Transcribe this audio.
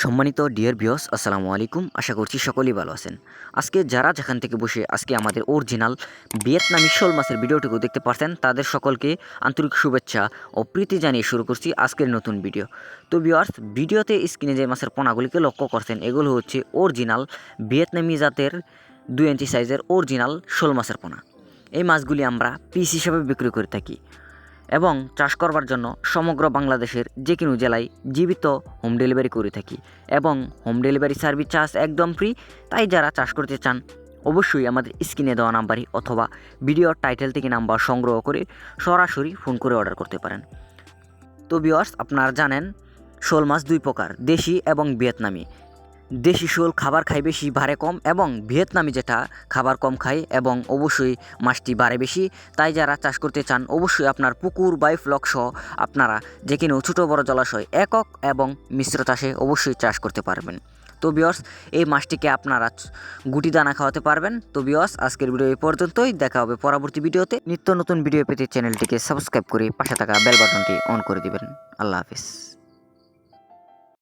সম্মানিত dear viewers আসসালামু আলাইকুম। আশা করছি সকলেই ভালো আছেন। আজকে যারা যেখান থেকে বসে আজকে আমাদের অরিজিনাল ভিয়েতনামি শোল মাছের ভিডিওটুকু দেখতে পারছেন তাদের সকলকে আন্তরিক শুভেচ্ছা ও প্রীতি জানিয়ে শুরু করছি আজকের নতুন ভিডিও। তো ভিউয়ার্স, ভিডিওতে স্ক্রিনে যে মাছের পোনাগুলিকে লক্ষ্য করছেন এগুলো হচ্ছে অরিজিনাল ভিয়েতনামি জাতের 2 ইঞ্চি সাইজের অরিজিনাল শোল মাছের পোনা। এই মাছগুলি আমরা পিস হিসাবে বিক্রি করে থাকি এবং চাষ করবার জন্য সমগ্র বাংলাদেশের যে কোনো জেলায় জীবিত হোম ডেলিভারি করে থাকি এবং হোম ডেলিভারি সার্ভিস চার্জ একদম ফ্রি। তাই যারা চাষ করতে চান অবশ্যই আমাদের স্ক্রিনে দেওয়া নাম্বারই অথবা ভিডিওর টাইটেল থেকে নাম্বার সংগ্রহ করে সরাসরি ফোন করে অর্ডার করতে পারেন। তো ভিউয়ার্স, আপনারা জানেন শোল মাছ দুই প্রকার, দেশি এবং ভিয়েতনামি। দেশি শোল খাবার খায় বেশি, ভারে কম, এবং ভিয়েতনামি যেটা খাবার কম খায় এবং অবশ্যই মাছটি বাড়ে বেশি। তাই যারা চাষ করতে চান অবশ্যই আপনার পুকুর বা ফ্লক সহ আপনারা যে কোনো ছোটো বড় জলাশয় একক এবং মিশ্র চাষে অবশ্যই চাষ করতে পারবেন। তো ভিউয়ার্স, এই মাছটিকে আপনারা গুটি দানা খাওয়াতে পারবেন। তো ভিউয়ার্স, আজকের ভিডিও এই পর্যন্তই। দেখা হবে পরবর্তী ভিডিওতে। নিত্য নতুন ভিডিও পেতে চ্যানেলটিকে সাবস্ক্রাইব করে পাশে থাকা বেল বাটনটি অন করে দিবেন। আল্লাহ হাফিজ।